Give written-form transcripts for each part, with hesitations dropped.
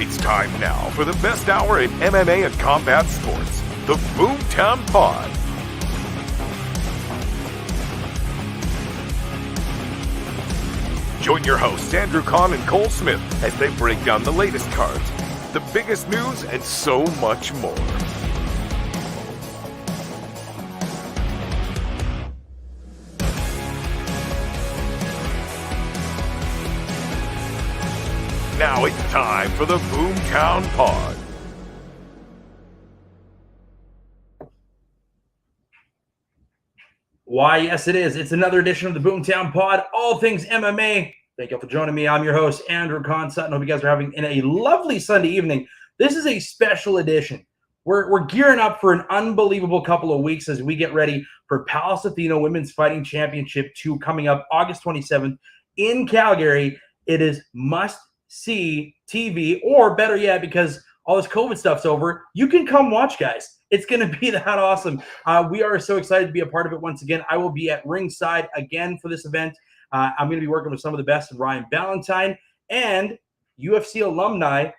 It's time now for the best hour in MMA and combat sports, the Boomtown Pod. Join your hosts Andrew Kahn and Cole Smith as they break down the latest cards, the biggest news, and so much more. Now it's time for the Boomtown Pod. Why, yes, it is. It's another edition of the Boomtown Pod, all things MMA. Thank you for joining me. I'm your host, Andrew Kahn Sutton. Hope you guys are having a lovely Sunday evening. This is a special edition. We're gearing up for an unbelievable couple of weeks as we get ready for PAWFC Women's Fighting Championship 2 coming up August 27th in Calgary. It is must-see TV, or better yet, because all this COVID stuff's over, you can come watch, guys. It's going to be that awesome. We are so excited to be a part of it once again. I will be at ringside again for this event. I'm going to be working with some of the best, Ryan Ballantyne, and UFC alumni,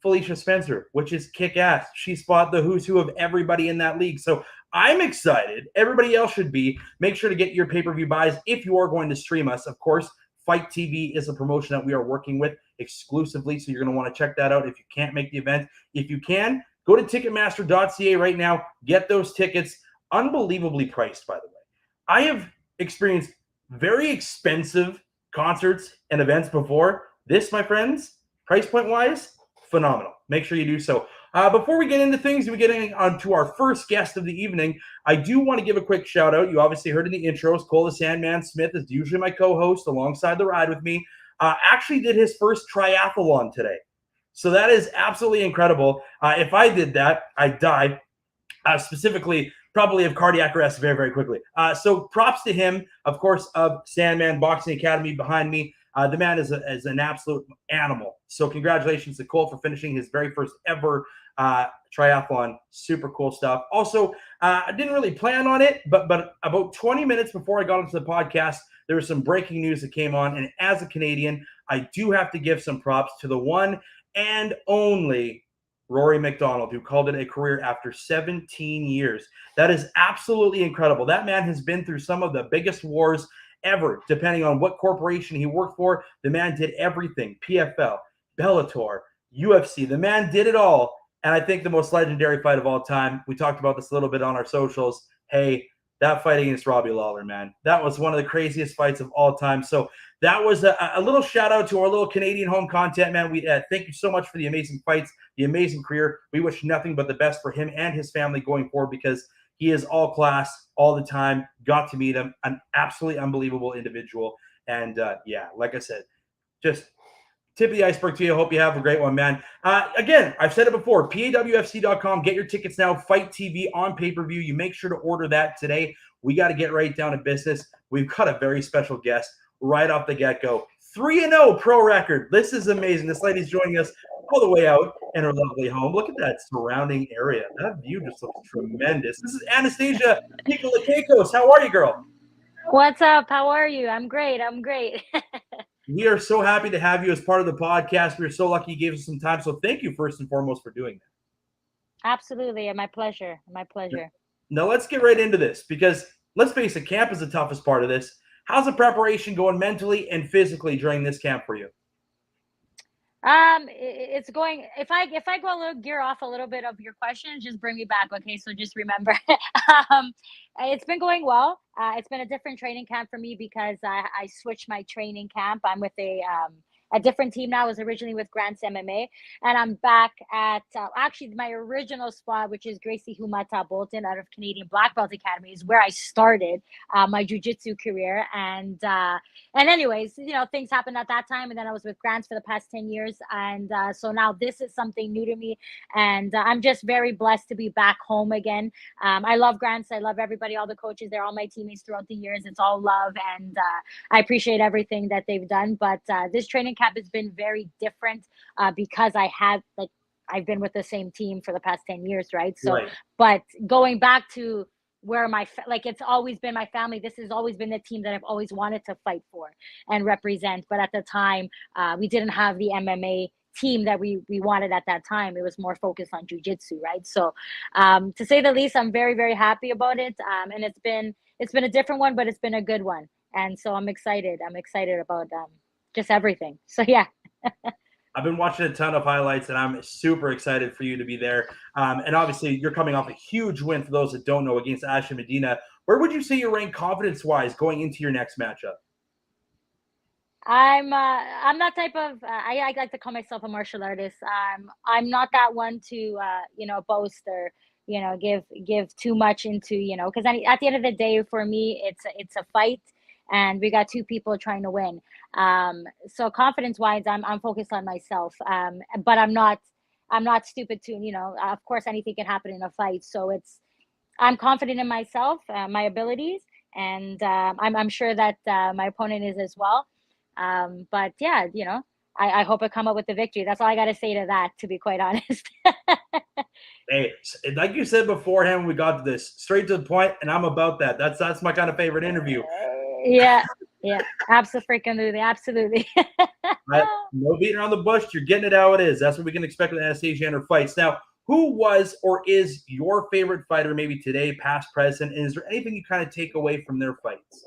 Felicia Spencer, which is kick-ass. She spot the who's who of everybody in that league. So I'm excited. Everybody else should be. Make sure to get your pay-per-view buys if you are going to stream us. Of course, Fight TV is a promotion that we are working with exclusively, so you're going to want to check that out if you can't make the event. If you can, go to Ticketmaster.ca right now. Get those tickets. Unbelievably priced, by the way. I have experienced very expensive concerts and events before. This, my friends, price point-wise, phenomenal. Make sure you do so. Before we get into things, we get on to our first guest of the evening. I do want to give a quick shout out. You obviously heard in the intros, Cole the Sandman Smith is usually my co-host alongside the ride with me. Actually did his first triathlon today. So that is absolutely incredible. If I did that, I'd die. Specifically, probably of cardiac arrest very, very quickly. So props to him, of course, of Sandman Boxing Academy behind me. The man is an absolute animal. So congratulations to Cole for finishing his very first ever triathlon. Super cool stuff. Also, I didn't really plan on it, but about 20 minutes before I got into the podcast, there was some breaking news that came on. And as a Canadian, I do have to give some props to the one and only Rory McDonald, who called it a career after 17 years. That is absolutely incredible. That man has been through some of the biggest wars ever, depending on what corporation he worked for. The man did everything. PFL, Bellator, UFC. The man did it all. And I think the most legendary fight of all time, we talked about this a little bit on our socials. Hey, that fight against Robbie Lawler, man. That was one of the craziest fights of all time. So that was a little shout out to our little Canadian home content, man. We thank you so much for the amazing fights, the amazing career. We wish nothing but the best for him and his family going forward, because he is all class all the time. Got to meet him, an absolutely unbelievable individual. And yeah, like I said, just tip of the iceberg to you. I hope you have a great one, man. Again, I've said it before, PAWFC.com. Get your tickets now. Fight TV on pay-per-view. You make sure to order that today. We got to get right down to business. We've got a very special guest right off the get-go. 3-0 pro record. This is amazing. This lady's joining us all the way out in her lovely home. Look at that surrounding area. That view just looks tremendous. This is Anastasia Nikolakakos. How are you, girl? What's up? How are you? I'm great. We are so happy to have you as part of the podcast. We're so lucky you gave us some time. So thank you first and foremost for doing that. Absolutely. My pleasure. My pleasure. Now let's get right into this, because let's face it, camp is the toughest part of this. How's the preparation going mentally and physically during this camp for you? It's going, if I go a little gear off a little bit of your question, just bring me back. Okay. So just remember, it's been going well. It's been a different training camp for me because I switched my training camp. I'm with a different team now. I was originally with Grants MMA, and I'm back at actually my original spot, which is Gracie Humata Bolton out of Canadian Black Belt Academy, is where I started my jiu-jitsu career. And anyways, you know, things happened at that time, and then I was with Grants for the past 10 years, and so now this is something new to me, and I'm just very blessed to be back home again. I love Grants. I love everybody, all the coaches. They're all my teammates throughout the years. It's all love, and I appreciate everything that they've done. But this training camp has been very different because I've been with the same team for the past 10 years, right? So, right. But going back to where it's always been my family. This has always been the team that I've always wanted to fight for and represent. But at the time, we didn't have the MMA team that we wanted at that time. It was more focused on jiu-jitsu, right? So to say the least, I'm very, very happy about it. And it's been a different one, but it's been a good one. And so I'm excited about just everything. So yeah. I've been watching a ton of highlights, and I'm super excited for you to be there. And obviously, you're coming off a huge win, for those that don't know, against Ashley Medina. Where would you say you're ranked confidence-wise going into your next matchup? I'm that type of I like to call myself a martial artist. I'm not that one to boast or give too much into because at the end of the day for me it's a fight, and we got two people trying to win. So confidence wise, I'm focused on myself. But I'm not stupid to of course anything can happen in a fight. So I'm confident in myself, my abilities, and I'm sure that my opponent is as well. But yeah, I hope I come up with the victory. That's all I got to say to that, to be quite honest. Hey, like you said beforehand, we got to this straight to the point, and I'm about that. That's my kind of favorite interview. Yeah, absolutely. No beating around the bush. You're getting it how it is. That's what we can expect with Anastasia and her fights. Now, who was or is your favorite fighter, maybe today, past, present? And is there anything you kind of take away from their fights?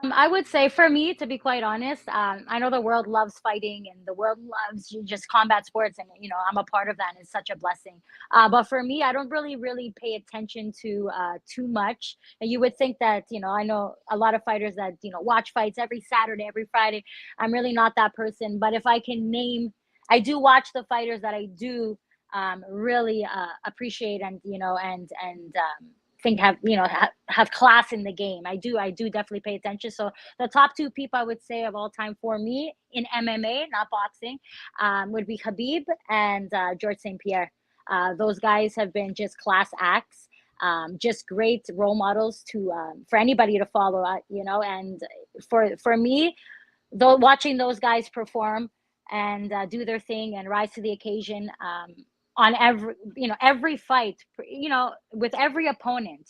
I would say for me, to be quite honest, I know the world loves fighting and the world loves just combat sports, and I'm a part of that, and it's such a blessing. But for me, I don't really pay attention to too much. And you would think that I know a lot of fighters that watch fights every Saturday, every Friday. I'm really not that person. But if I can name, I do watch the fighters that I do really appreciate and think have class in the game. I do definitely pay attention. So the top two people I would say of all time for me in MMA, not boxing, would be Khabib and George St. Pierre. Those guys have been just class acts, just great role models to for anybody to follow. And for me, though, watching those guys perform and do their thing and rise to the occasion. On every fight, with every opponent,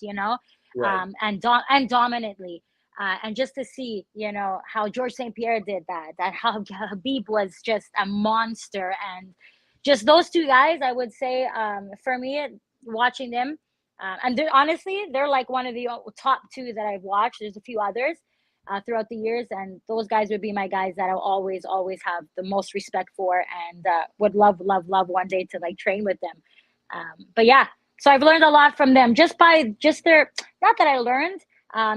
Right. and dominantly, and just to see, how George St. Pierre did that how Khabib was just a monster, and just those two guys, I would say, for me, watching them, and honestly, they're like one of the top two that I've watched. There's a few others throughout the years, and those guys would be my guys that I'll always have the most respect for, and would love one day to train with them. But yeah, so I've learned a lot from them just their, not that I learned,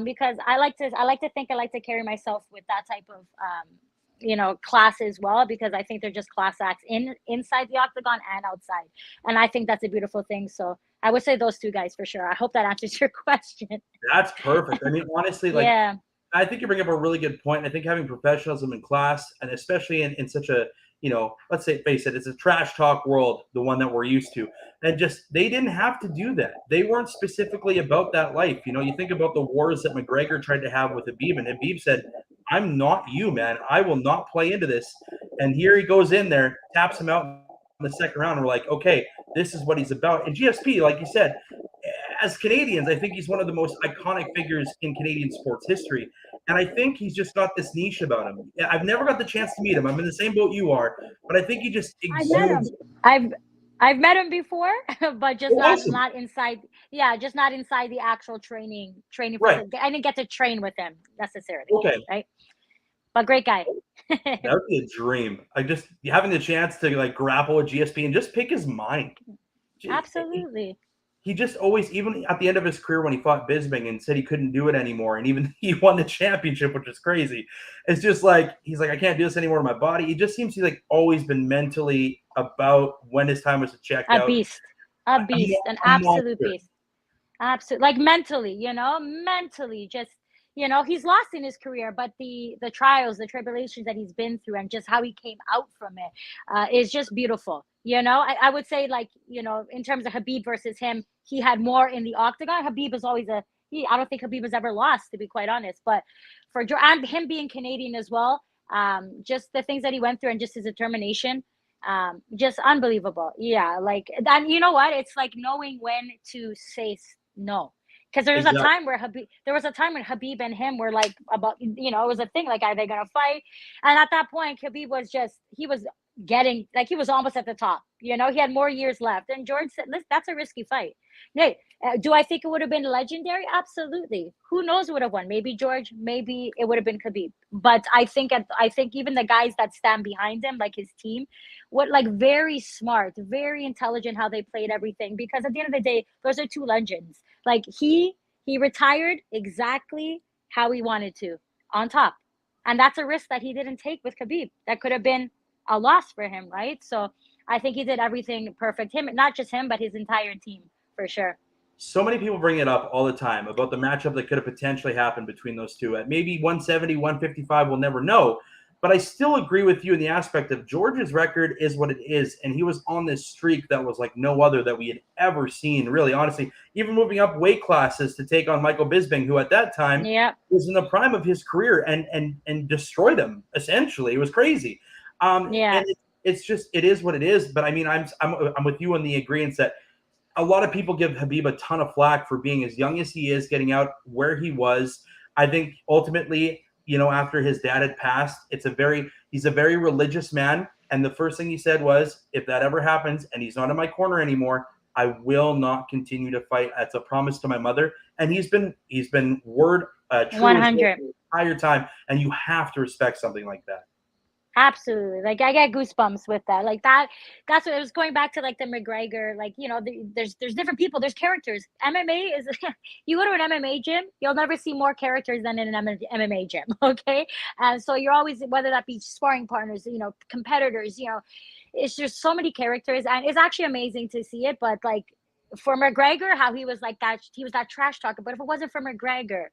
because I like to think I like to carry myself with that type of class as well, because I think they're just class acts inside the octagon and outside, and I think that's a beautiful thing. So I would say those two guys for sure. I hope that answers your question. That's perfect. I mean, honestly, yeah. I think you bring up a really good point. I think having professionalism in class, and especially in such a, let's say, face it, it's a trash talk world, the one that we're used to. And just, they didn't have to do that. They weren't specifically about that life. You think about the wars that McGregor tried to have with Habib, and Habib said, I'm not you, man. I will not play into this. And here he goes in there, taps him out in the second round. And we're like, okay, this is what he's about. And GSP, like you said, as Canadians, I think he's one of the most iconic figures in Canadian sports history. And I think he's just got this niche about him. I've never got the chance to meet him. I'm in the same boat you are, but I think he just exudes. I've met him before, but just awesome. not inside. Yeah, just not inside the actual training. Right. I didn't get to train with him necessarily. Okay. Right. But great guy. That would be a dream. Just having the chance to grapple with GSP and just pick his mind. Absolutely. He just always, even at the end of his career when he fought Bisping and said he couldn't do it anymore, and even he won the championship, which is crazy. It's just he's like, I can't do this anymore to my body. He just seems to always been mentally about when his time was to check out. A beast, an absolute beast. Absolutely, mentally, just he's lost in his career, but the trials, the tribulations that he's been through, and just how he came out from it is just beautiful. I would say, in terms of Habib versus him, he had more in the octagon. Habib is always I don't think Habib has ever lost, to be quite honest. But for and him being Canadian as well, just the things that he went through and just his determination, just unbelievable. Yeah, and you know what? It's like knowing when to say no. Because there was a time when Habib and him were about, it was a thing, are they going to fight? And at that point, Habib was getting, like, he was almost at the top. You know, he had more years left. And George said, listen, that's a risky fight. No, do I think it would have been legendary? Absolutely. Who knows who would have won? Maybe George, maybe it would have been Khabib. But I think even the guys that stand behind him, like his team, very smart, very intelligent how they played everything. Because at the end of the day, those are two legends. Like he retired exactly how he wanted to, on top. And that's a risk that he didn't take with Khabib. That could have been a loss for him, right? So I think he did everything perfect. Him, not just him, but his entire team, for sure. So many people bring it up all the time about the matchup that could have potentially happened between those two. At maybe 170, 155, we'll never know. But I still agree with you in the aspect of George's record is what it is. And he was on this streak that was like no other that we had ever seen, really, honestly. Even moving up weight classes to take on Michael Bisping, who at that time was in the prime of his career and destroyed him, essentially. It was crazy. And it's just, it is what it is. But I mean, I'm with you on the agreement that a lot of people give Khabib a ton of flack for being as young as he is, getting out where he was. I think ultimately, you know, after his dad had passed, he's a very religious man. And the first thing he said was, if that ever happens and he's not in my corner anymore, I will not continue to fight. That's a promise to my mother. And he's been word true 100 the entire time. And you have to respect something like that. Absolutely. Like, I get goosebumps with that. Like, that's what it was going back to, like the McGregor, like, you know, there's different people, there's characters. MMA is, you go to an MMA gym, you'll never see more characters than in an MMA gym. Okay. And so you're always, whether that be sparring partners, you know, competitors, you know, it's just so many characters, and it's actually amazing to see it. But like for McGregor, how he was like that, he was that trash talker. But if it wasn't for McGregor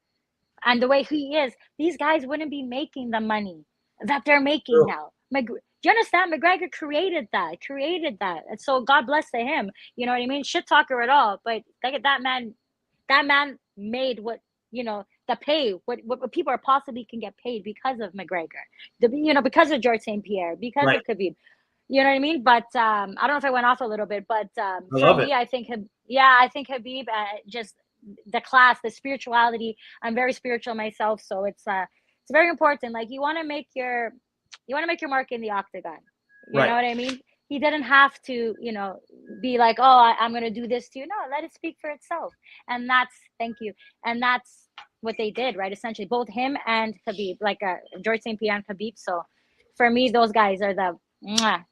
and the way he is, these guys wouldn't be making the money that they're making now. Do you understand? McGregor created that. And so God bless to him. You know what I mean? Shit talker at all. But that man made what, you know, the pay, what people are possibly can get paid because of McGregor. Because of George St. Pierre, because of Khabib. You know what I mean? But I don't know if I went off a little bit, but for me, I think Khabib, just the class, the spirituality. I'm very spiritual myself, so it's very important. Like, you want to make your mark in the octagon. You know what I mean? He didn't have to, you know, be like, oh, I'm going to do this to you. No, let it speak for itself. And thank you. And that's what they did, right? Essentially, both him and Khabib, like George St. Pierre and Khabib. So for me, those guys are the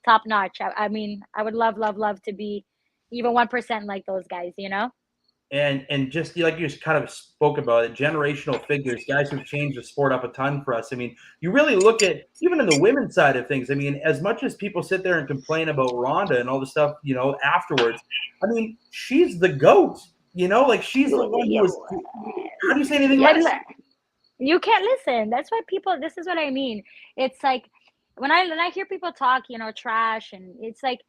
top notch. I mean, I would love to be even 1% like those guys, you know? And just like you just kind of spoke about it, generational figures, guys who've changed the sport up a ton for us. I mean, you really look at even in the women's side of things. I mean, as much as people sit there and complain about Ronda and all the stuff, you know, afterwards, I mean, she's the GOAT. You know, like she's the one who was. How do you say anything less? You can't listen. That's why people. This is what I mean. It's like when I hear people talk, you know, trash, and it's like.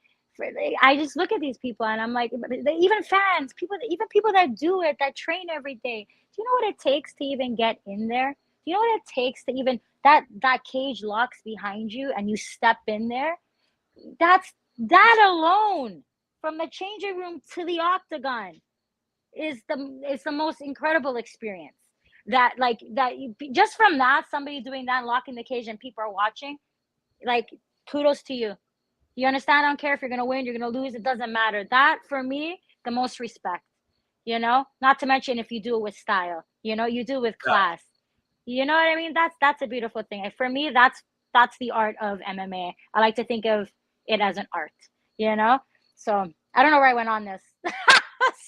I just look at these people and I'm like, even fans, even people that do it, that train every day. Do you know what it takes to even get in there? Do you know what it takes to even that cage locks behind you and you step in there? That alone, from the changing room to the octagon, is the most incredible experience. Just from that, somebody doing that, locking the cage, and people are watching, like, kudos to you. You understand? I don't care if you're going to win, you're going to lose. It doesn't matter. That, for me, the most respect, you know? Not to mention if you do it with style, you know, you do it with class. You know what I mean? That's a beautiful thing. For me, that's the art of MMA. I like to think of it as an art, you know? So I don't know where I went on this.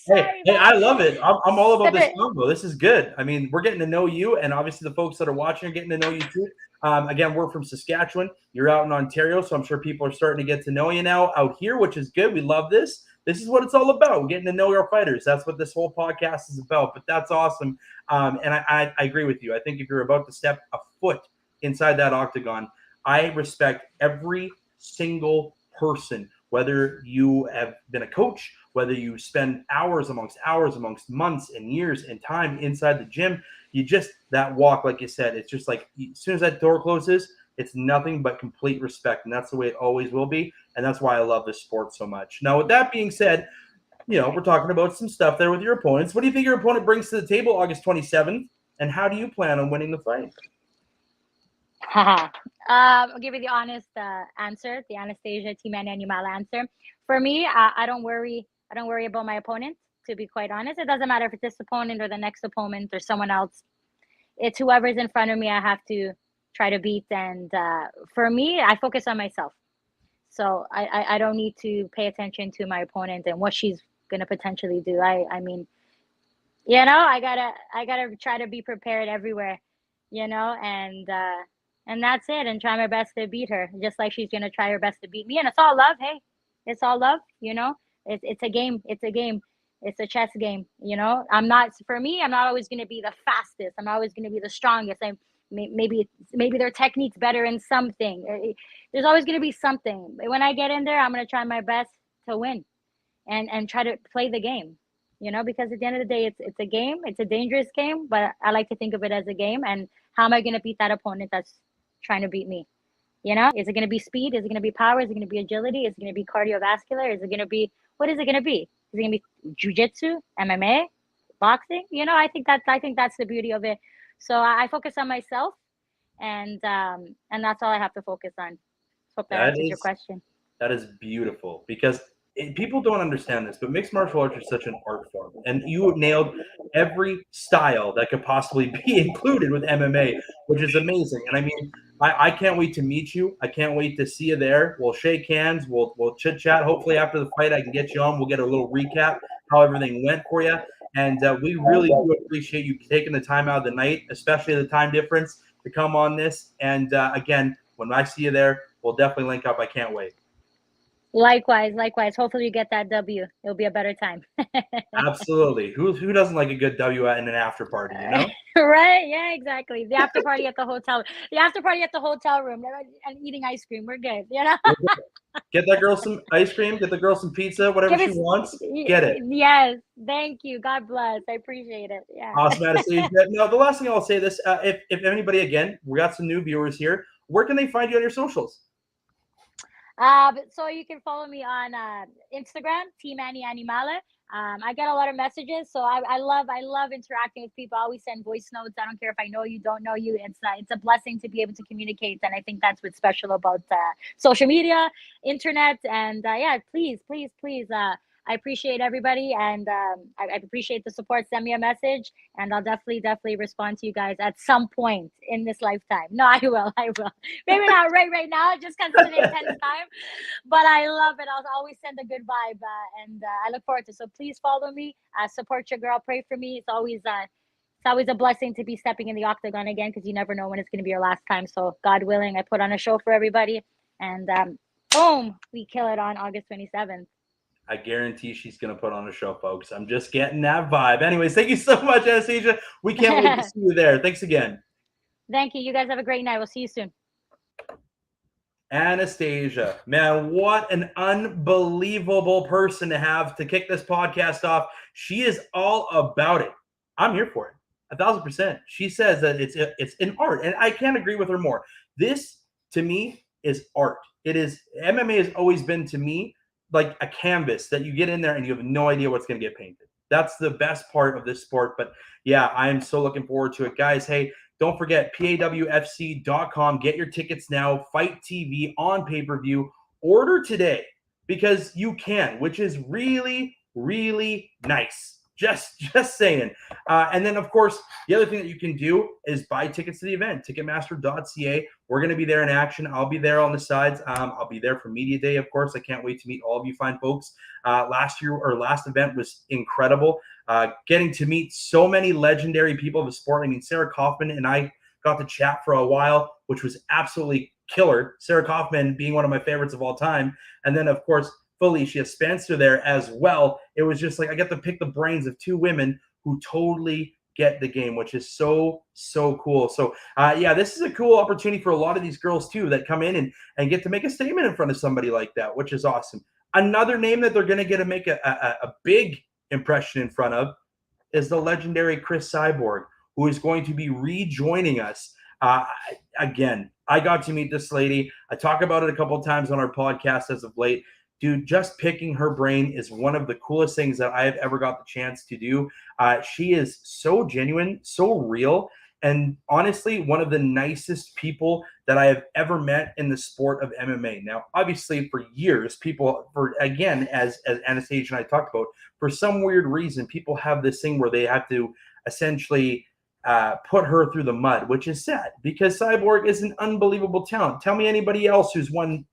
Hey, I love it. I'm all about this combo. This is good. I mean, we're getting to know you, and obviously the folks that are watching are getting to know you too. Again, we're from Saskatchewan. You're out in Ontario, so I'm sure people are starting to get to know you now out here, which is good. We love this. This is what it's all about. We're getting to know our fighters. That's what this whole podcast is about. But that's awesome. And I agree with you. I think if you're about to step a foot inside that octagon, I respect every single person, whether you have been a coach, whether you spend hours amongst months and years and time inside the gym. You just, that walk, like you said, it's just like, as soon as that door closes, it's nothing but complete respect. And that's the way it always will be. And that's why I love this sport so much. Now, with that being said, you know, we're talking about some stuff there with your opponents. What do you think your opponent brings to the table August 27th? And how do you plan on winning the fight? I'll give you the honest answer, the Anastasia Team Animal answer. For me, I don't worry. I don't worry about my opponent. To be quite honest, it doesn't matter if it's this opponent or the next opponent or someone else. It's whoever's in front of me. I have to try to beat. And for me, I focus on myself. So I don't need to pay attention to my opponent and what she's gonna potentially do. I mean, I gotta try to be prepared everywhere, and that's it, and try my best to beat her, just like she's gonna try her best to beat me. And it's all love. Hey, it's all love. It's a game. It's a game. It's a chess game. I'm not always gonna be the fastest. I'm not always gonna be the strongest. Maybe their technique's better in something. There's always gonna be something. When I get in there, I'm gonna try my best to win, and try to play the game. Because at the end of the day, it's a game. It's a dangerous game, but I like to think of it as a game. And how am I going to beat that opponent that's trying to beat me? Is it going to be speed? Is it going to be power? Is it going to be agility? Is it going to be cardiovascular? Is it going to be, what is it going to be? Is it going to be jiu-jitsu, MMA, boxing? I think that's the beauty of it. So I focus on myself, and that's all I have to focus on. Hope that answers your question. That is beautiful, because people don't understand this, but mixed martial arts is such an art form, and you nailed every style that could possibly be included with MMA, which is amazing. And I mean, I can't wait to meet you. I can't wait to see you there. We'll shake hands. We'll chit chat. Hopefully after the fight, I can get you on. We'll get a little recap how everything went for you. And we really do appreciate you taking the time out of the night, especially the time difference, to come on this. And again, when I see you there, we'll definitely link up. I can't wait. Likewise. Hopefully you get that W. It'll be a better time. Absolutely. Who doesn't like a good W in an after party, Right? Yeah, exactly. The after party at the hotel. The after party at the hotel room and eating ice cream. We're good, Get that girl some ice cream. Get the girl some pizza. Whatever she wants, get it. Yes. Thank you. God bless. I appreciate it. Yeah. Awesome, Anastasia. No, the last thing I'll say this, if anybody, again, we got some new viewers here, where can they find you on your socials? So you can follow me on Instagram, Team Annie Animale. I get a lot of messages, so I love interacting with people. I always send voice notes. I don't care if I know you, don't know you. It's a blessing to be able to communicate, and I think that's what's special about social media, internet, and please. I appreciate everybody, and I appreciate the support. Send me a message, and I'll definitely respond to you guys at some point in this lifetime. No, I will. Maybe not right now, just because it's an intense time, but I love it. I'll always send a good vibe, and I look forward to it. So please follow me, support your girl, pray for me. It's always a blessing to be stepping in the octagon again, because you never know when it's going to be your last time. So God willing, I put on a show for everybody, and boom, we kill it on August 27th. I guarantee she's going to put on a show, folks. I'm just getting that vibe. Anyways, thank you so much, Anastasia. We can't wait to see you there. Thanks again. Thank you. You guys have a great night. We'll see you soon. Anastasia, man, what an unbelievable person to have to kick this podcast off. She is all about it. I'm here for it. 1,000%. She says that it's an art, and I can't agree with her more. This, to me, is art. It is. MMA has always been, to me, like a canvas that you get in there and you have no idea what's going to get painted. That's the best part of this sport. But yeah, I am so looking forward to it. Guys, hey, don't forget PAWFC.com. Get your tickets now. Fight TV on pay-per-view. Order today, because you can, which is really, really nice. Just saying. And then, of course, the other thing that you can do is buy tickets to the event, Ticketmaster.ca. We're going to be there in action. I'll be there on the sides. I'll be there for Media Day, of course. I can't wait to meet all of you fine folks. Last event was incredible. Getting to meet so many legendary people of the sport. I mean, Sarah Kaufman and I got to chat for a while, which was absolutely killer. Sarah Kaufman being one of my favorites of all time. And then, of course, Felicia Spencer there as well. It was just like I get to pick the brains of two women who totally get the game, which is so cool. So this is a cool opportunity for a lot of these girls too that come in and get to make a statement in front of somebody like that, which is awesome. Another name that they're going to get to make a big impression in front of is the legendary Chris Cyborg, who is going to be rejoining us. Again, I got to meet this lady. I talk about it a couple of times on our podcast as of late. Dude, just picking her brain is one of the coolest things that I have ever got the chance to do. She is so genuine, so real, and honestly, one of the nicest people that I have ever met in the sport of MMA. Now, obviously, for years, people, as Anastasia and I talked about, for some weird reason, people have this thing where they have to essentially put her through the mud, which is sad because Cyborg is an unbelievable talent. Tell me anybody else who's won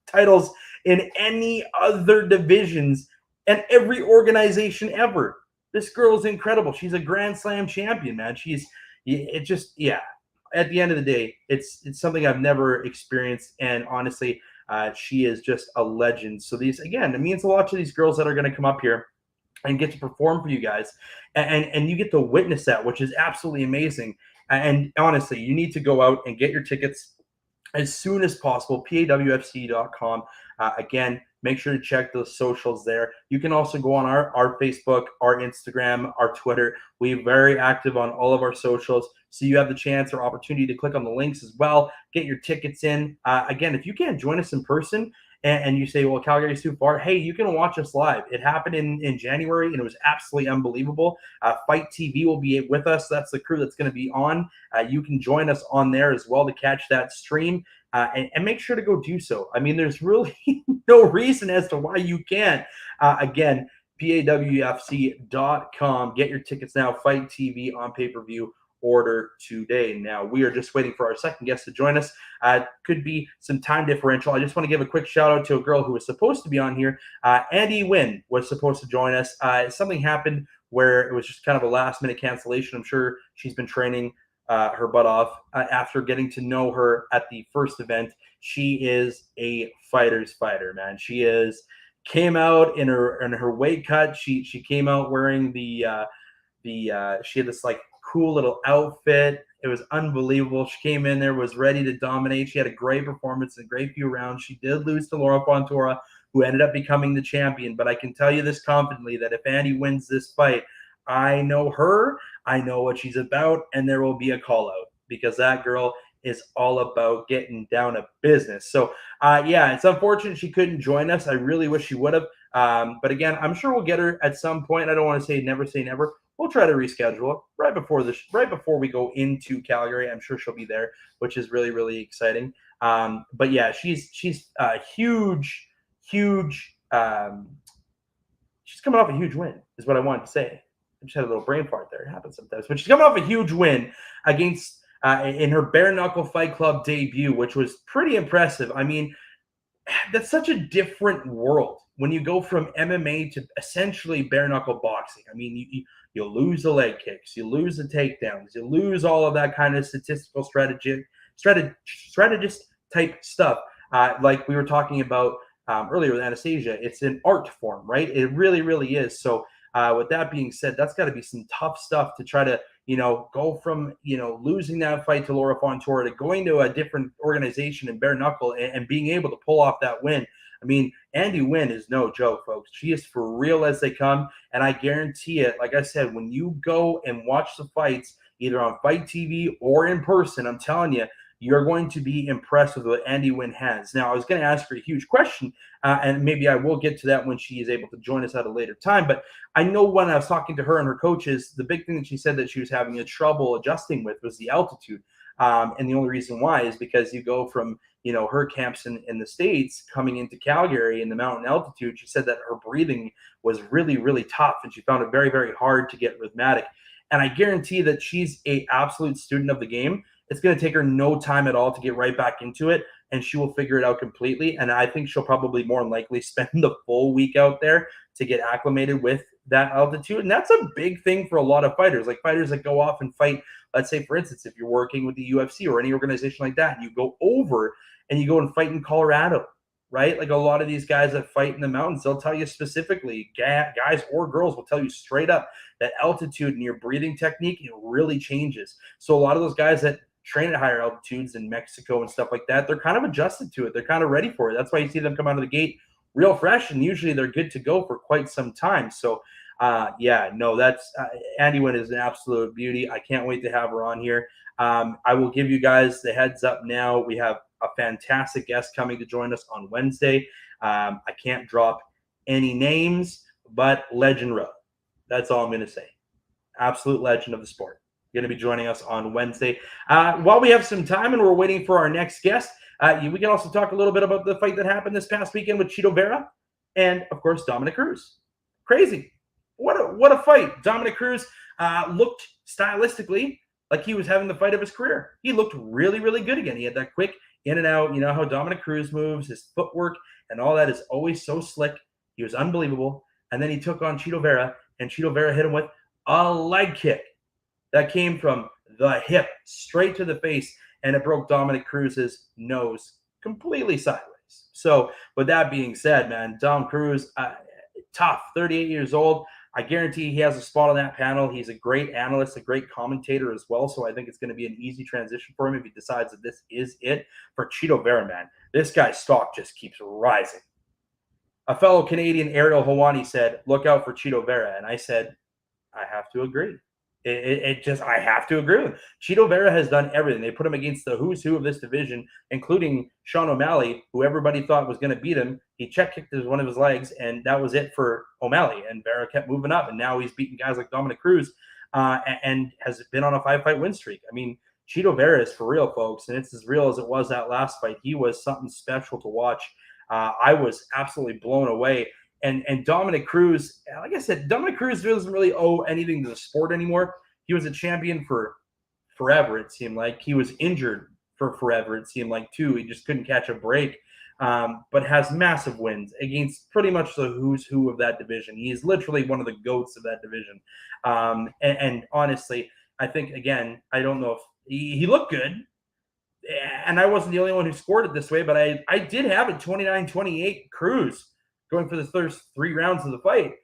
titles in any other divisions and every organization ever. This girl is incredible. She's a Grand Slam champion, man. At the end of the day, it's something I've never experienced, and honestly, she is just a legend. So it means a lot to these girls that are going to come up here and get to perform for you guys, and you get to witness that, which is absolutely amazing. And honestly, you need to go out and get your tickets as soon as possible. PAWFC.com. Again, make sure to check those socials there. You can also go on our Facebook, our Instagram, our Twitter. We're very active on all of our socials, so you have the chance or opportunity to click on the links as well. Get your tickets in. Again, if you can't join us in person and you say, well, Calgary's too far, hey, you can watch us live. It happened in January, and it was absolutely unbelievable. Fight TV will be with us. That's the crew that's going to be on. You can join us on there as well to catch that stream. And make sure to go do so. I mean, there's really no reason as to why you can't. Again, PAWFC.com. Get your tickets now. Fight TV on pay-per-view. Order today. Now, we are just waiting for our second guest to join us. Could be some time differential. I just want to give a quick shout out to a girl who was supposed to be on here. Nguyen was supposed to join us. Something happened where it was just kind of a last-minute cancellation. I'm sure she's been training her butt off after getting to know her at the first event. She is a fighter's fighter, man. She came out in her weight cut. She came out wearing she had this like cool little outfit. It was unbelievable. She came in there, was ready to dominate. She had a great performance in a great few rounds. She did lose to Laura Fontoura, who ended up becoming the champion. But I can tell you this confidently, that if Andy wins this fight, I know her, I know what she's about, and there will be a call out because that girl is all about getting down to business. So, it's unfortunate she couldn't join us. I really wish she would have. But again, I'm sure we'll get her at some point. I don't want to say never. We'll try to reschedule it right before we go into Calgary. I'm sure she'll be there, which is really, really exciting. But yeah, she's a huge. She's coming off a huge win, is what I wanted to say. I just had a little brain fart there. It happens sometimes. But she's coming off a huge win against in her bare knuckle fight club debut, which was pretty impressive. I mean, that's such a different world when you go from MMA to essentially bare knuckle boxing. I mean, you lose the leg kicks, you lose the takedowns, you lose all of that kind of statistical strategist type stuff. Like we were talking about earlier with Anastasia, it's an art form, right? It really, really is. So with that being said, that's got to be some tough stuff to try to, go from, losing that fight to Laura Fontoura to going to a different organization in bare knuckle and being able to pull off that win. I mean, Andy Nguyen is no joke, folks. She is for real as they come. And I guarantee it, like I said, when you go and watch the fights, either on Fight TV or in person, I'm telling you, you're going to be impressed with what Andy Nguyen has. Now, I was going to ask her a huge question, and maybe I will get to that when she is able to join us at a later time. But I know when I was talking to her and her coaches, the big thing that she said that she was having a trouble adjusting with was the altitude. And the only reason why is because you go from, her camps in the States coming into Calgary in the mountain altitude. She said that her breathing was really, really tough, and she found it very, very hard to get rhythmic. And I guarantee that she's an absolute student of the game. It's going to take her no time at all to get right back into it, and she will figure it out completely. And I think she'll probably more than likely spend the full week out there to get acclimated with that altitude. And that's a big thing for a lot of fighters, like fighters that go off and fight. Let's say, for instance, if you're working with the UFC or any organization like that, and you go over and you go and fight in Colorado, right? Like a lot of these guys that fight in the mountains, they'll tell you specifically, guys or girls will tell you straight up that altitude and your breathing technique, it really changes. So a lot of those guys that train at higher altitudes in Mexico and stuff like that, they're kind of adjusted to it. They're kind of ready for it. That's why you see them come out of the gate real fresh, and usually they're good to go for quite some time. So that's Andy Nguyen is an absolute beauty. I can't wait to have her on here. I will give you guys the heads up now. We have a fantastic guest coming to join us on Wednesday. I can't drop any names, but Legend Row. That's all I'm going to say. Absolute legend of the sport. going to be joining us on Wednesday. While we have some time and we're waiting for our next guest, we can also talk a little bit about the fight that happened this past weekend with Chito Vera and, of course, Dominic Cruz. Crazy. What a fight. Dominic Cruz looked stylistically like he was having the fight of his career. He looked really, really good again. He had that quick in and out. You know how Dominic Cruz moves, his footwork and all that is always so slick. He was unbelievable. And then he took on Chito Vera, and Chito Vera hit him with a leg kick that came from the hip straight to the face, and it broke Dominic Cruz's nose completely sideways. So with that being said, man, Dom Cruz, tough, 38 years old. I guarantee he has a spot on that panel. He's a great analyst, a great commentator as well. So I think it's going to be an easy transition for him if he decides that this is it. For Chito Vera, man, this guy's stock just keeps rising. A fellow Canadian, Ariel Hawani, said, look out for Chito Vera. And I said, I have to agree. I have to agree with him. Chito Vera has done everything. They put him against the who's who of this division, including Sean O'Malley, who everybody thought was going to beat him. He check kicked one of his legs, and that was it for O'Malley. And Vera kept moving up, and now he's beating guys like Dominic Cruz and has been on a 5-fight win streak. I mean, Chito Vera is for real, folks, and it's as real as it was that last fight. He was something special to watch. I was absolutely blown away. And Dominic Cruz, like I said, Dominic Cruz doesn't really owe anything to the sport anymore. He was a champion for forever, it seemed like. He was injured for forever, it seemed like, too. He just couldn't catch a break, but has massive wins against pretty much the who's who of that division. He is literally one of the GOATs of that division. And honestly, I think, again, I don't know if he looked good. And I wasn't the only one who scored it this way, but I did have it 29-28 Cruz going for the first 3 rounds of the fight.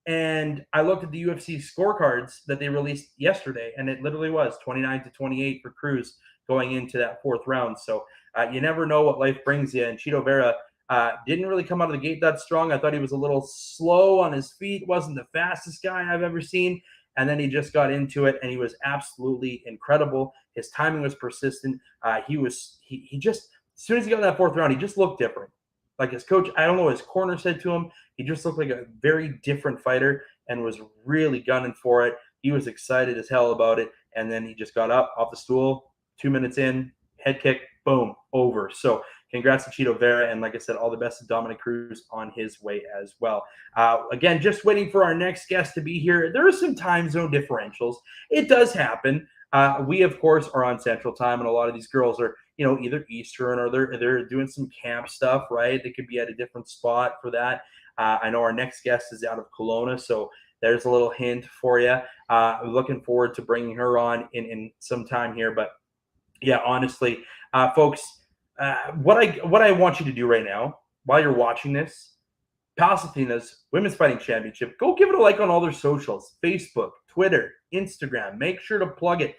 And I looked at the UFC scorecards that they released yesterday, and it literally was 29-28 for Cruz going into that 4th round. So you never know what life brings you. And Chito Vera didn't really come out of the gate that strong. I thought he was a little slow on his feet, wasn't the fastest guy I've ever seen. And then he just got into it, and he was absolutely incredible. His timing was persistent. He just, as soon as he got in that 4th round, he just looked different. Like his coach, I don't know what his corner said to him. He just looked like a very different fighter and was really gunning for it. He was excited as hell about it. And then he just got up off the stool, 2 minutes in, head kick, boom, over. So congrats to Chito Vera. And like I said, all the best to Dominic Cruz on his way as well. Again, just waiting for our next guest to be here. There are some time zone differentials. It does happen. We, of course, are on Central Time, and a lot of these girls are, either Eastern or they're doing some camp stuff, right? They could be at a different spot for that. I know our next guest is out of Kelowna, so there's a little hint for you. I'm looking forward to bringing her on in some time here. But yeah, honestly, folks, what I want you to do right now while you're watching this, Palladium's Women's Fighting Championship, go give it a like on all their socials, Facebook, Twitter, Instagram. Make sure to plug it.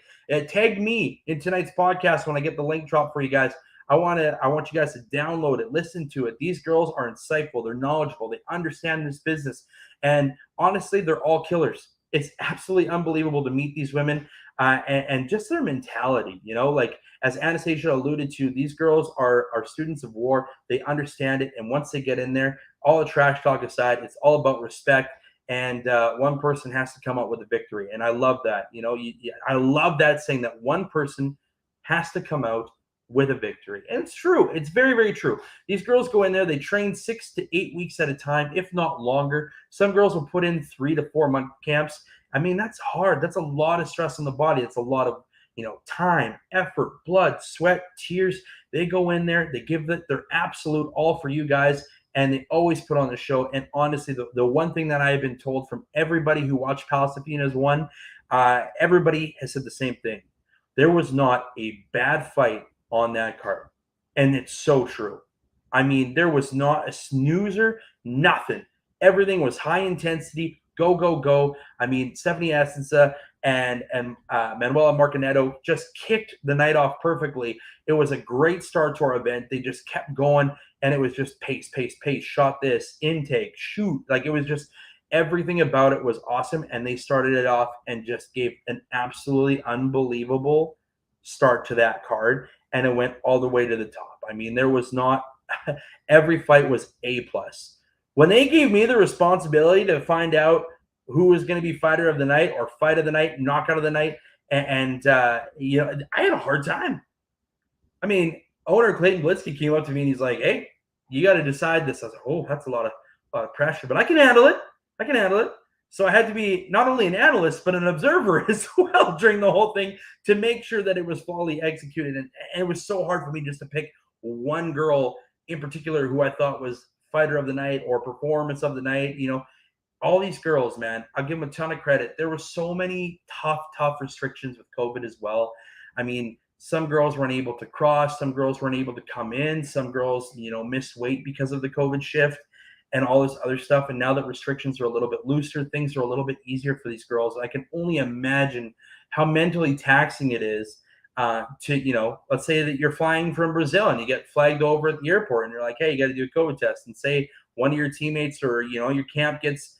Tag me in tonight's podcast when I get the link drop for you guys. I want you guys to download it, listen to it. These girls are insightful. They're knowledgeable. They understand this business. And honestly, they're all killers. It's absolutely unbelievable to meet these women and just their mentality, like as Anastasia alluded to, these girls are students of war. They understand it. And once they get in there, all the trash talk aside, it's all about respect. And one person has to come out with a victory. And I love that. I love that saying that one person has to come out with a victory. And it's true. It's very, very true. These girls go in there, they train 6 to 8 weeks at a time, if not longer. Some girls will put in 3 to 4 month camps. I mean, that's hard. That's a lot of stress on the body. It's a lot of, time, effort, blood, sweat, tears. They go in there, they give their absolute all for you guys, and they always put on the show. And honestly, the one thing that I've been told from everybody who watched Palladium won, everybody has said the same thing. There was not a bad fight on that card. And it's so true. I mean, there was not a snoozer, nothing. Everything was high intensity, go, go, go. I mean, Stephanie Anastasia and Manuela Martinetto just kicked the night off perfectly. It was a great start to our event. They just kept going, and it was just pace, pace, pace, shot this, intake, shoot. Like, it was just everything about it was awesome, and they started it off and just gave an absolutely unbelievable start to that card, and it went all the way to the top. I mean, there was not – every fight was A+. When they gave me the responsibility to find out who was going to be fighter of the night or fight of the night, knockout of the night, You know, I had a hard time. I mean, owner Clayton Blitzky came up to me and he's like, "Hey, you got to decide this." I was like, "Oh, that's a lot of pressure, but I can handle it. I can handle it." So I had to be not only an analyst but an observer as well during the whole thing to make sure that it was fully executed. And it was so hard for me just to pick one girl in particular who I thought was fighter of the night or performance of the night. You know, all these girls, man, I'll give them a ton of credit. There were so many tough restrictions with COVID as well. I mean, some girls weren't able to cross, some girls weren't able to come in, some girls, you know, missed weight because of the COVID shift and all this other stuff. And now that restrictions are a little bit looser, things are a little bit easier for these girls. I can only imagine how mentally taxing it is to, you know, let's say that you're flying from Brazil and you get flagged over at the airport and you're like, hey, you got to do a COVID test, and say one of your teammates or, you know, your camp gets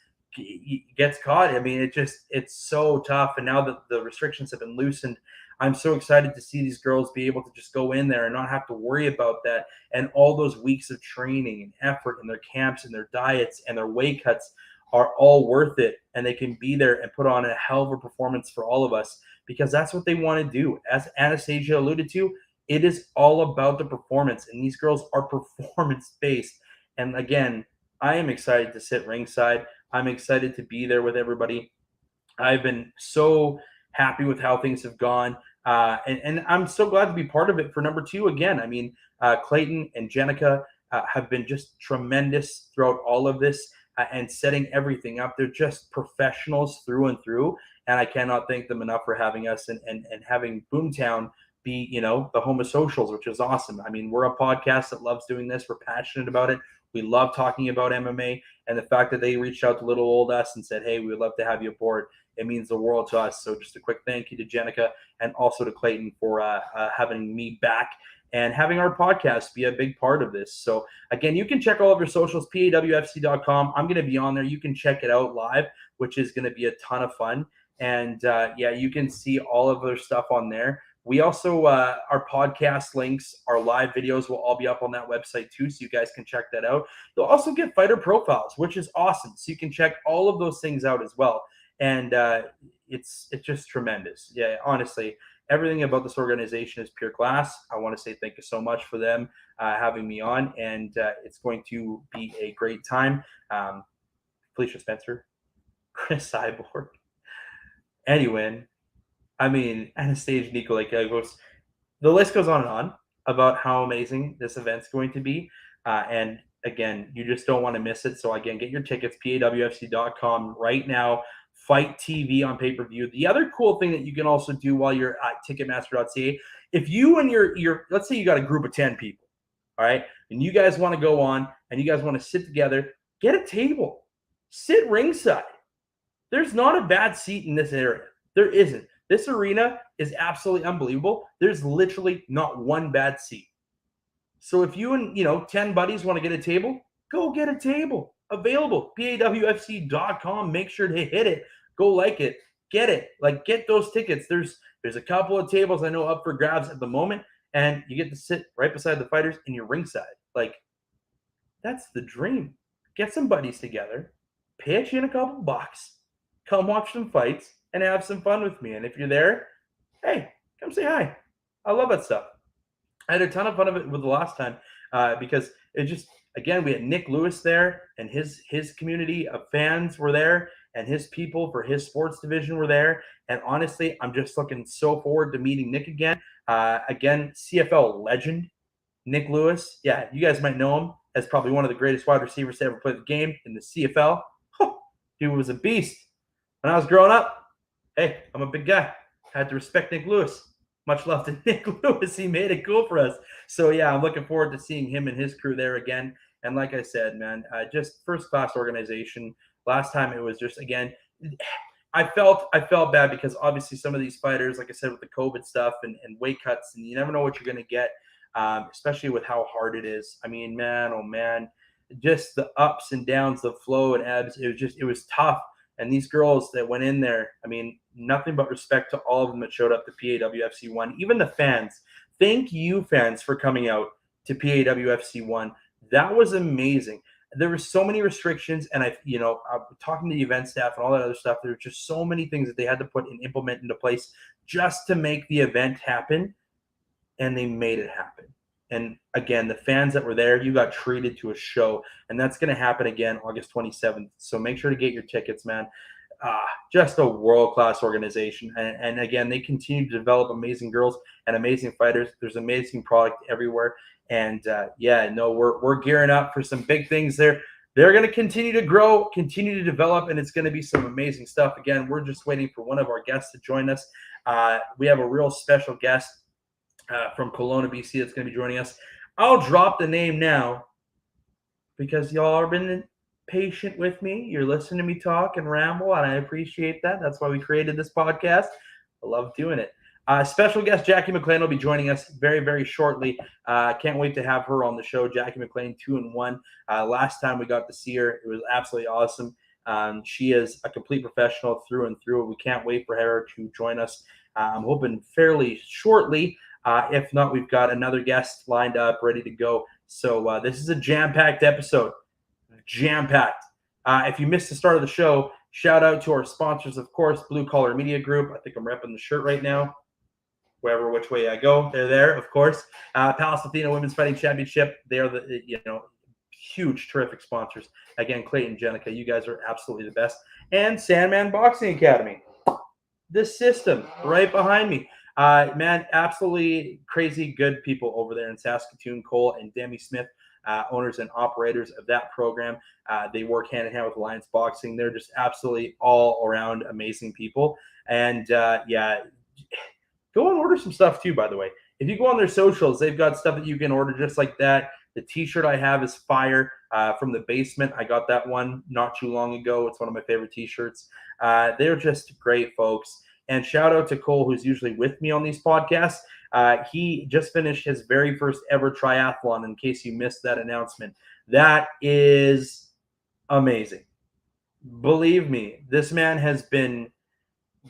caught. I mean, it's so tough. And now that the restrictions have been loosened, I'm so excited to see these girls be able to just go in there and not have to worry about that. And all those weeks of training and effort and their camps and their diets and their weight cuts are all worth it. And they can be there and put on a hell of a performance for all of us, because that's what they want to do. As Anastasia alluded to, it is all about the performance. And these girls are performance based. And again, I am excited to sit ringside. I'm excited to be there with everybody. I've been so happy with how things have gone. And I'm so glad to be part of it for number 2 again. I mean, Clayton and Jenica have been just tremendous throughout all of this and setting everything up. They're just professionals through and through. And I cannot thank them enough for having us and having Boomtown be, you know, the home of socials, which is awesome. I mean, we're a podcast that loves doing this. We're passionate about it. We love talking about MMA, and the fact that they reached out to little old us and said, hey, we would love to have you aboard, it means the world to us. So just a quick thank you to Jenica and also to Clayton for having me back and having our podcast be a big part of this. So again, you can check all of your socials, PAWFC.com. I'm going to be on there. You can check it out live, which is going to be a ton of fun. And yeah, you can see all of their stuff on there. We also, our podcast links, our live videos will all be up on that website too, so you guys can check that out. You'll also get fighter profiles, which is awesome. So you can check all of those things out as well. And it's just tremendous. Yeah, honestly, everything about this organization is pure class. I want to say thank you so much for them having me on, and it's going to be a great time. Felicia Spencer, Chris Cyborg, Nguyen. I mean, Anastasia, Nikolakakos. The list goes on about how amazing this event's going to be. And again, you just don't want to miss it. So again, get your tickets, PAWFC.com right now. Fight TV on pay-per-view. The other cool thing that you can also do while you're at Ticketmaster.ca, if you and your let's say you got a group of 10 people, all right, and you guys want to go on and you guys want to sit together, get a table. Sit ringside. There's not a bad seat in this area. There isn't. This arena is absolutely unbelievable. There's literally not one bad seat. So if you and, 10 buddies want to get a table, go get a table. Available. PAWFC.com. Make sure to hit it. Go like it. Get it. Like, get those tickets. There's a couple of tables I know up for grabs at the moment, and you get to sit right beside the fighters and you're ringside. Like, that's the dream. Get some buddies together, pitch in a couple bucks, come watch some fights, and have some fun with me. And if you're there, hey, come say hi. I love that stuff. I had a ton of fun of it with the last time because it just, again, we had Nick Lewis there, and his community of fans were there, and his people for his sports division were there. And honestly, I'm just looking so forward to meeting Nick again. Again, CFL legend, Nick Lewis. Yeah, you guys might know him as probably one of the greatest wide receivers to ever play the game in the CFL. Dude was a beast. When I was growing up, hey, I'm a big guy. I had to respect Nick Lewis. Much love to Nick Lewis. He made it cool for us. So, yeah, I'm looking forward to seeing him and his crew there again. And like I said, man, just first-class organization. Last time it was just, again, I felt bad because obviously some of these fighters, like I said, with the COVID stuff and weight cuts, and you never know what you're going to get, especially with how hard it is. I mean, man, oh, man, just the ups and downs, the flow and ebbs. It was tough. And these girls that went in there, I mean, nothing but respect to all of them that showed up to PAWFC 1. Even the fans. Thank you, fans, for coming out to PAWFC 1. That was amazing. There were so many restrictions, and I'm talking to the event staff and all that other stuff. There were just so many things that they had to put and implement into place just to make the event happen, and they made it happen. And again, the fans that were there, you got treated to a show, and that's going to happen again August 27th. So make sure to get your tickets, man. Just a world-class organization. And again, they continue to develop amazing girls and amazing fighters. There's amazing product everywhere. And we're gearing up for some big things there. They're going to continue to grow, continue to develop, and it's going to be some amazing stuff. Again, we're just waiting for one of our guests to join us. We have a real special guest from Kelowna, BC, that's going to be joining us. I'll drop the name now because y'all have been patient with me. You're listening to me talk and ramble, and I appreciate that. That's why we created this podcast. I love doing it. Special guest Jackie Maclean will be joining us very, very shortly. Can't wait to have her on the show. Jackie Maclean, 2-1. Last time we got to see her, it was absolutely awesome. She is a complete professional through and through. We can't wait for her to join us. I'm hoping fairly shortly. If not, we've got another guest lined up, ready to go. So this is a jam-packed episode. Jam-packed. If you missed the start of the show, shout out to our sponsors, of course, Blue Collar Media Group. I think I'm repping the shirt right now. Wherever which way I go, they're there, of course. Palladium Women's Fighting Championship. They are the huge, terrific sponsors. Again, Clayton, Jenica, you guys are absolutely the best. And Sandman Boxing Academy. This system right behind me. Man, absolutely crazy good people over there in Saskatoon. Cole and Demi Smith, owners and operators of that program. They work hand in hand with Alliance Boxing. They're just absolutely all around amazing people. And go and order some stuff too, by the way. If you go on their socials, they've got stuff that you can order just like that. The t-shirt I have is fire from the basement. I got that one not too long ago. It's one of my favorite t-shirts. They're just great folks. And shout out to Cole, who's usually with me on these podcasts. He just finished his very first ever triathlon, in case you missed that announcement. That is amazing. Believe me, this man has been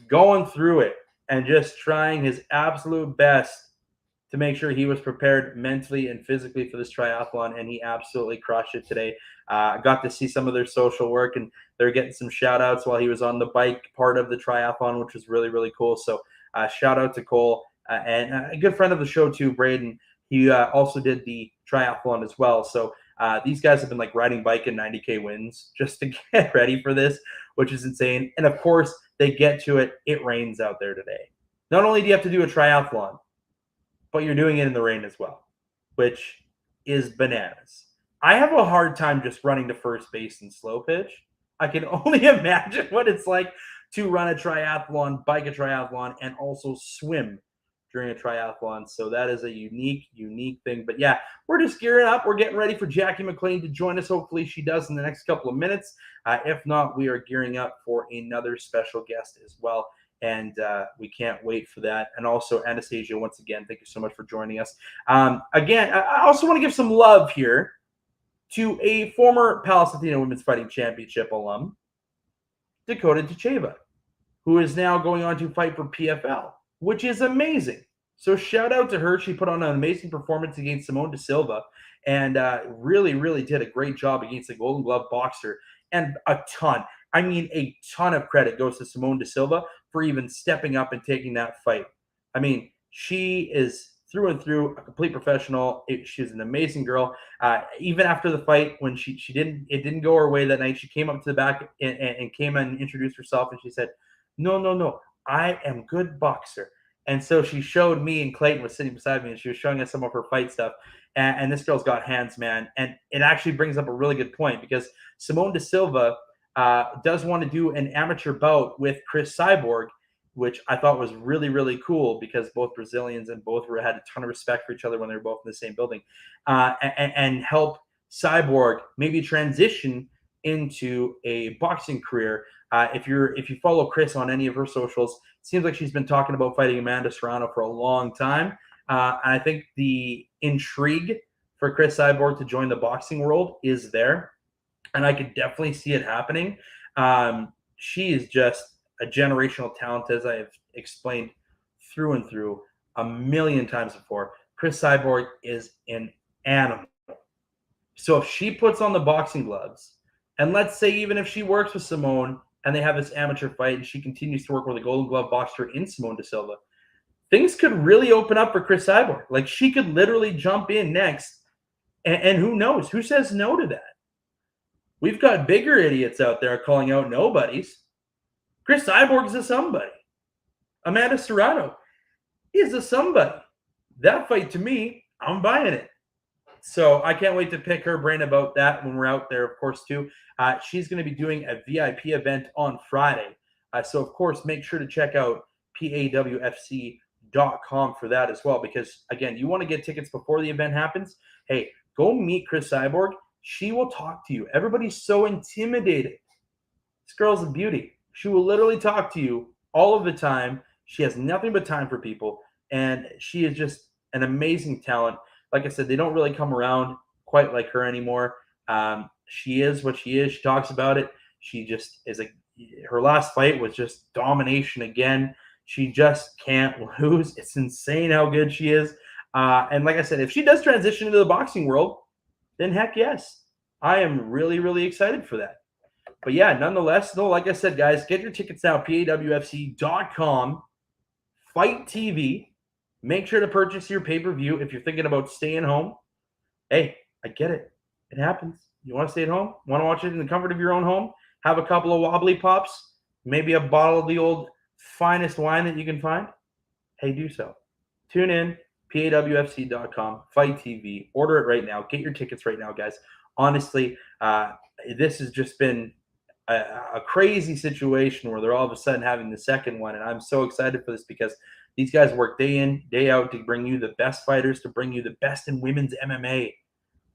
going through it and just trying his absolute best to make sure he was prepared mentally and physically for this triathlon, and he absolutely crushed it today. I got to see some of their social work, and they're getting some shout-outs while he was on the bike part of the triathlon, which was really, really cool. So shout out to Cole, and a good friend of the show too, Braden. He also did the triathlon as well. So these guys have been like riding bike in 90K wins just to get ready for this, which is insane. And of course, they get to it. It rains out there today. Not only do you have to do a triathlon, but you're doing it in the rain as well, which is bananas. I have a hard time just running to first base in slow pitch. I can only imagine what it's like to run a triathlon, bike a triathlon, and also swim during a triathlon. So that is a unique thing. But yeah, we're just gearing up. We're getting ready for Jackie Maclean to join us. Hopefully she does in the next couple of minutes. If not, we are gearing up for another special guest as well. And we can't wait for that. And also Anastasia, once again, thank you so much for joining us. Again, I also want to give some love here to a former Palladium Women's Fighting Championship alum, Dakota Tacheva, who is now going on to fight for PFL, which is amazing. So shout out to her. She put on an amazing performance against Simone De Silva and really, really did a great job against the Golden Glove boxer. And a ton of credit goes to Simone De Silva for even stepping up and taking that fight. I mean, she is through and through a complete professional. She's an amazing girl. Even after the fight, when it didn't go her way that night, she came up to the back and came and introduced herself, and she said, no, I am good boxer. And so she showed me, and Clayton was sitting beside me, and she was showing us some of her fight stuff. And this girl's got hands, man. And it actually brings up a really good point, because Simone De Silva does want to do an amateur bout with Chris Cyborg, which I thought was really, really cool, because both Brazilians and both had a ton of respect for each other when they were both in the same building, and help Cyborg maybe transition into a boxing career. If you follow Chris on any of her socials, it seems like she's been talking about fighting Amanda Serrano for a long time. And I think the intrigue for Chris Cyborg to join the boxing world is there, and I could definitely see it happening. She is just a generational talent, as I have explained through and through a million times before. Chris Cyborg is an animal. So if she puts on the boxing gloves, and let's say even if she works with Simone and they have this amateur fight and she continues to work with a Golden Glove boxer in Simone De Silva, things could really open up for Chris Cyborg. Like, she could literally jump in next, and who knows? Who says no to that? We've got bigger idiots out there calling out nobodies. Chris Cyborg is a somebody. Amanda Serrano is a somebody. That fight, to me, I'm buying it. So I can't wait to pick her brain about that when we're out there, of course, too. She's going to be doing a VIP event on Friday. So, of course, make sure to check out PAWFC.com for that as well. Because, again, you want to get tickets before the event happens. Hey, go meet Chris Cyborg. She will talk to you. Everybody's so intimidated. This girl's a beauty. She will literally talk to you all of the time. She has nothing but time for people. And she is just an amazing talent. Like I said, they don't really come around quite like her anymore. She is what she is. She talks about it. She just is her last fight was just domination again. She just can't lose. It's insane how good she is. And like I said, if she does transition into the boxing world, then heck yes. I am really, really excited for that. But yeah, nonetheless, though, like I said, guys, get your tickets now, PAWFC.com. Fight TV. Make sure to purchase your pay-per-view if you're thinking about staying home. Hey, I get it. It happens. You want to stay at home? Want to watch it in the comfort of your own home? Have a couple of wobbly pops? Maybe a bottle of the old finest wine that you can find? Hey, do so. Tune in, PAWFC.com, Fight TV. Order it right now. Get your tickets right now, guys. Honestly, this has just been a crazy situation where they're all of a sudden having the second one, and I'm so excited for this because these guys work day in, day out to bring you the best fighters, to bring you the best in women's MMA.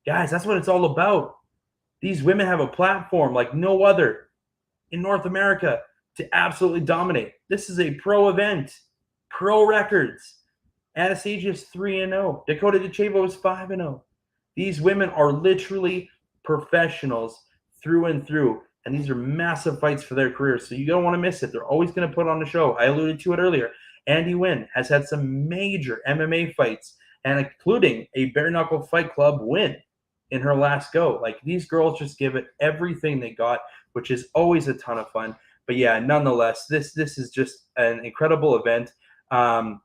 Guys, that's what it's all about. These women have a platform like no other in North America to absolutely dominate. This is a pro event, pro records. Anastasia is 3-0. Dakota Dacheva is 5-0. These women are literally professionals through and through, and these are massive fights for their careers, so you don't want to miss it. They're always going to put on the show. I alluded to it earlier. Nguyen has had some major MMA fights, and including a bare knuckle fight club win in her last go. Like, these girls just give it everything they got, which is always a ton of fun. But yeah, nonetheless, this is just an incredible event. I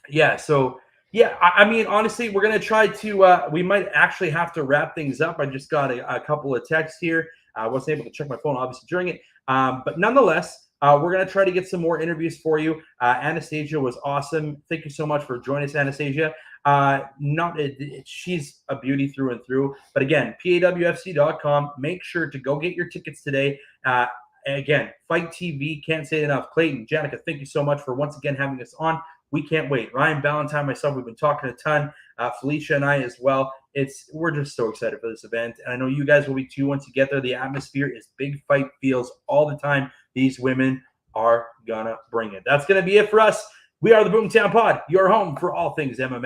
mean, honestly, we're going to try to, we might actually have to wrap things up. I just got a couple of texts here. I wasn't able to check my phone, obviously, during it. But nonetheless, we're going to try to get some more interviews for you. Anastasia was awesome. Thank you so much for joining us, Anastasia. She's a beauty through and through. But again, PAWFC.com. Make sure to go get your tickets today. Again, Fight TV, can't say it enough. Clayton, Janica, thank you so much for once again having us on. We can't wait. Ryan Ballantyne, myself, we've been talking a ton. Felicia and I as well. We're just so excited for this event. And I know you guys will be too once you get there. The atmosphere is big fight feels all the time. These women are going to bring it. That's going to be it for us. We are the Boomtown Pod, your home for all things MMA.